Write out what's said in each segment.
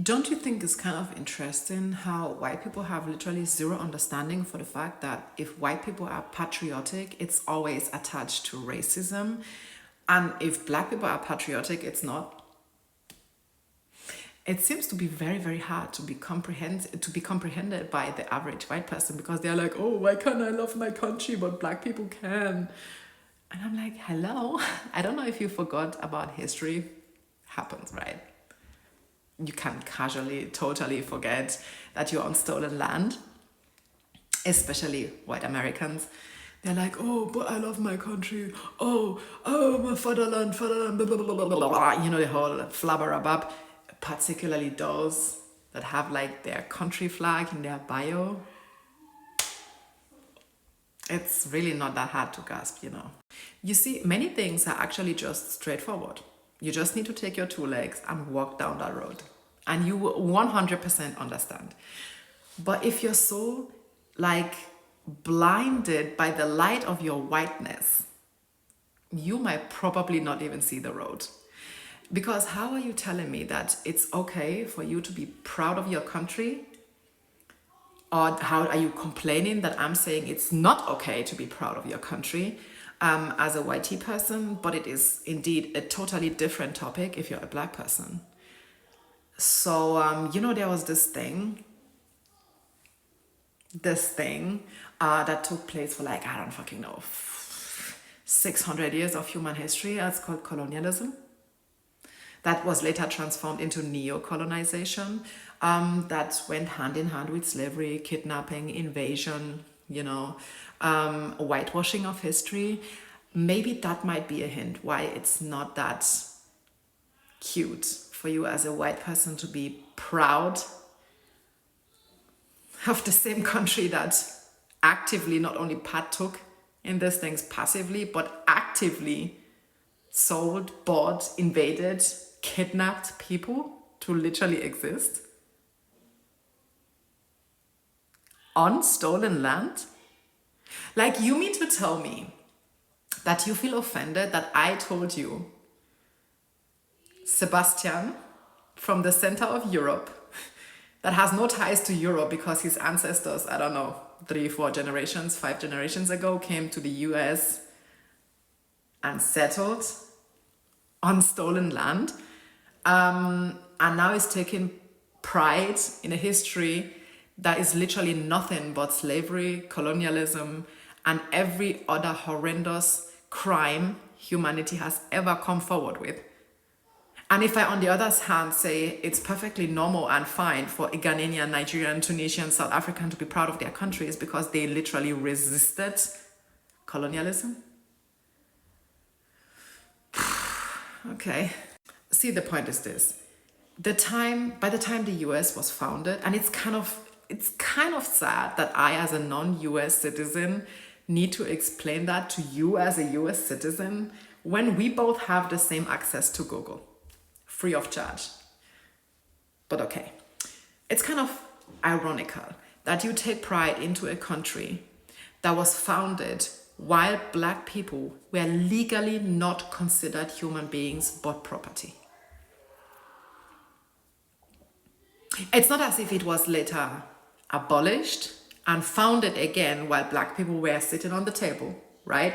Don't you think it's kind of interesting how white people have literally zero understanding for the fact that if white people are patriotic, it's always attached to racism, and if black people are patriotic, it's not? It seems to be very, very hard to be comprehended by the average white person, because they're like, oh, why can't I love my country but black people can? And I'm like, hello. I don't know if you forgot about history happens, right? You can casually, totally forget that you're on stolen land, especially white Americans. They're like, oh, but I love my country. Oh, my fatherland, fatherland, blah, blah, blah, blah, blah, blah. You know, the whole flabberabab, particularly those that have like their country flag in their bio. It's really not that hard to grasp, you know. You see, many things are actually just straightforward. You just need to take your two legs and walk down that road, and you will 100% understand. But if you're so like blinded by the light of your whiteness, you might probably not even see the road. Because how are you telling me that it's okay for you to be proud of your country? Or how are you complaining that I'm saying it's not okay to be proud of your country as a whitey person, but it is indeed a totally different topic if you're a black person? So, there was this thing that took place for like, I don't fucking know, 600 years of human history. It's called colonialism. That was later transformed into neo-colonization, that went hand in hand with slavery, kidnapping, invasion, whitewashing of history. Maybe that might be a hint why it's not that cute for you as a white person to be proud of the same country that actively not only partook in these things passively, but actively sold, bought, invaded, kidnapped people to literally exist on stolen land. Like, you mean to tell me that you feel offended that I told you Sebastian from the center of Europe that has no ties to Europe because his ancestors, I don't know, 3, 4 generations, 5 generations ago came to the US and settled on stolen land, and now is taking pride in a history that is literally nothing but slavery, colonialism, and every other horrendous crime humanity has ever come forward with. And if I, on the other hand, say it's perfectly normal and fine for a Ghanaian, Nigerian, Tunisian, South African to be proud of their countries because they literally resisted colonialism. Okay. See, the point is this. By the time the US was founded, and it's kind of sad that I, as a non-US citizen, need to explain that to you as a US citizen when we both have the same access to Google, free of charge. But okay, it's kind of ironical that you take pride into a country that was founded while black people were legally not considered human beings but property. It's not as if it was later abolished and founded again while black people were sitting on the table, right?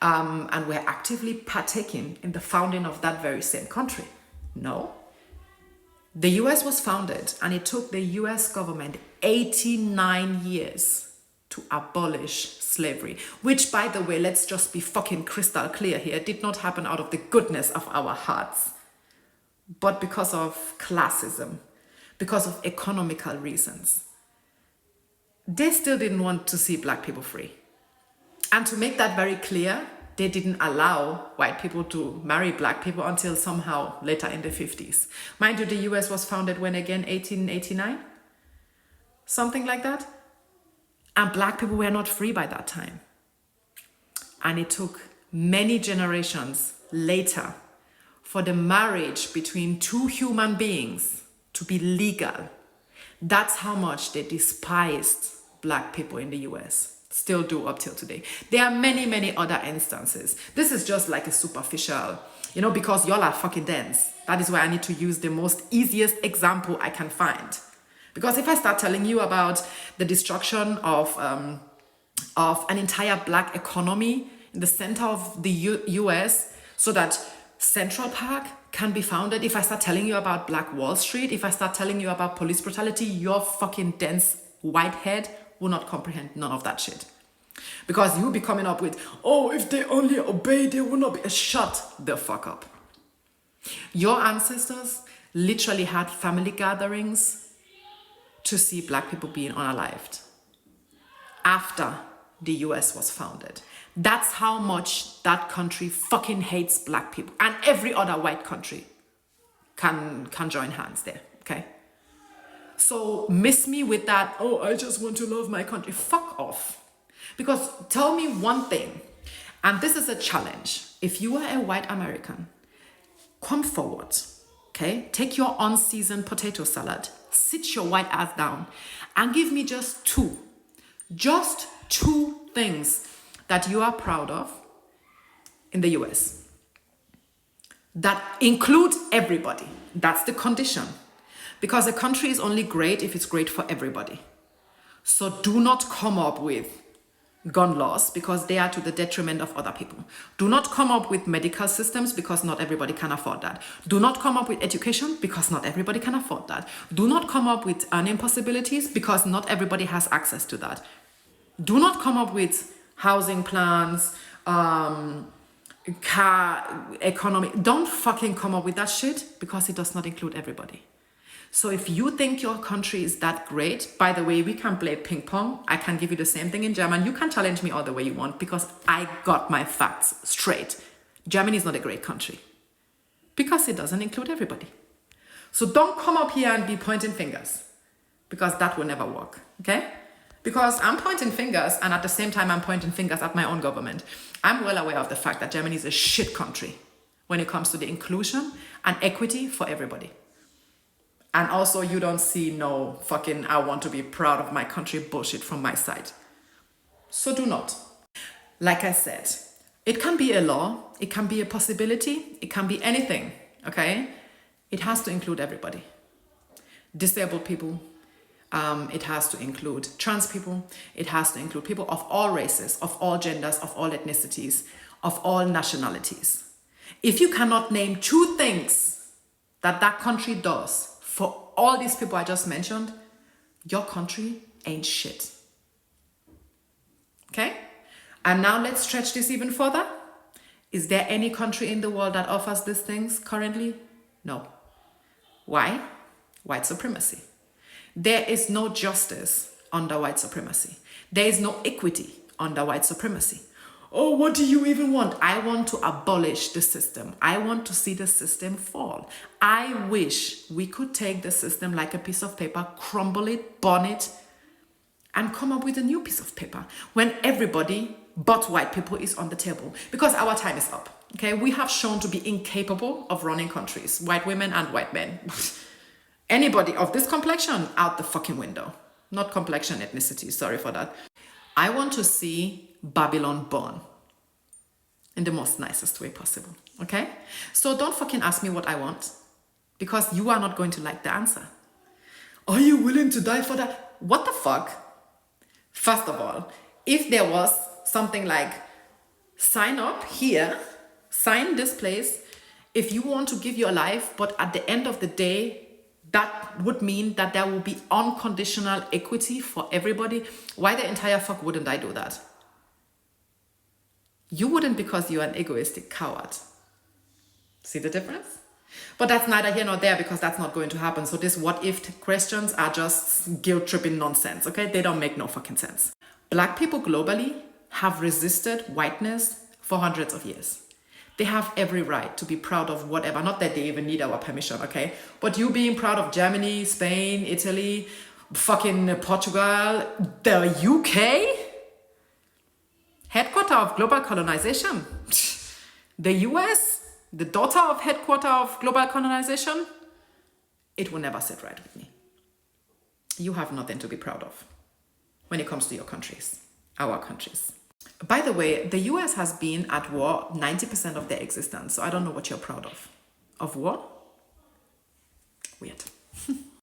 And were actively partaking in the founding of that very same country. No. The US was founded, and it took the US government 89 years to abolish slavery, which, by the way, let's just be fucking crystal clear here, did not happen out of the goodness of our hearts, but because of classism, because of economical reasons. They still didn't want to see black people free. And to make that very clear, they didn't allow white people to marry black people until somehow later in the 50s. Mind you, the US was founded when again? 1889? Something like that. And black people were not free by that time. And it took many generations later for the marriage between two human beings to be legal. That's how much they despised black people in the US. Still do up till today. There are many, many other instances. This is just like a superficial Because y'all are fucking dense. That is why I need to use the most easiest example I can find. Because if I start telling you about the destruction of an entire black economy in the center of the US so that Central Park can be founded, if I start telling you about Black Wall Street, if I start telling you about police brutality, your fucking dense white head will not comprehend none of that shit. Because you'll be coming up with, oh, if they only obey, they will not be. Shut the fuck up. Your ancestors literally had family gatherings to see black people being unalived after the US was founded. That's how much that country fucking hates black people. And every other white country can join hands there, okay? So miss me with that, oh, I just want to love my country. Fuck off. Because tell me one thing, and this is a challenge. If you are a white American, come forward, okay? Take your unseasoned potato salad, sit your white ass down, and give me just two things that you are proud of in the US that include everybody. That's the condition. Because a country is only great if it's great for everybody. So do not come up with gun laws because they are to the detriment of other people. Do not come up with medical systems because not everybody can afford that. Do not come up with education because not everybody can afford that. Do not come up with earning possibilities because not everybody has access to that. Do not come up with housing plans, car economy. Don't fucking come up with that shit because it does not include everybody. So if you think your country is that great, by the way, we can play ping pong. I can give you the same thing in German. You can challenge me all the way you want because I got my facts straight. Germany is not a great country because it doesn't include everybody. So don't come up here and be pointing fingers because that will never work, okay? Because I'm pointing fingers and at the same time I'm pointing fingers at my own government. I'm well aware of the fact that Germany is a shit country when it comes to the inclusion and equity for everybody. And also you don't see no fucking I want to be proud of my country bullshit from my side. So do not. Like I said, it can be a law, it can be a possibility, it can be anything, okay? It has to include everybody. Disabled people, it has to include trans people, it has to include people of all races, of all genders, of all ethnicities, of all nationalities. If you cannot name two things that that country does for all these people I just mentioned, your country ain't shit. Okay? And now let's stretch this even further. Is there any country in the world that offers these things currently? No. Why? White supremacy. There is no justice under white supremacy. There is no equity under white supremacy. Oh, what do you even want? I want to abolish the system. I want to see the system fall. I wish we could take the system like a piece of paper, crumble it, burn it, and come up with a new piece of paper when everybody but white people is on the table. Because our time is up. Okay, we have shown to be incapable of running countries, white women and white men. Anybody of this complexion, out the fucking window. Not complexion, ethnicity, sorry for that. I want to see Babylon burn in the most nicest way possible, okay? So don't fucking ask me what I want because you are not going to like the answer. Are you willing to die for that? What the fuck? First of all, if there was something like sign up here, sign this place, if you want to give your life, but at the end of the day, that would mean that there will be unconditional equity for everybody. Why the entire fuck wouldn't I do that? You wouldn't because you're an egoistic coward. See the difference? But that's neither here nor there because that's not going to happen. So these what if questions are just guilt-tripping nonsense, okay? They don't make no fucking sense. Black people globally have resisted whiteness for hundreds of years. They have every right to be proud of whatever. Not that they even need our permission, okay? But you being proud of Germany, Spain, Italy, fucking Portugal, the UK, headquarter of global colonization, the US, the daughter of headquarter of global colonization, it will never sit right with me. You have nothing to be proud of when it comes to your countries, our countries. By the way, the US has been at war 90% of their existence. So I don't know what you're proud of. Of war? Weird.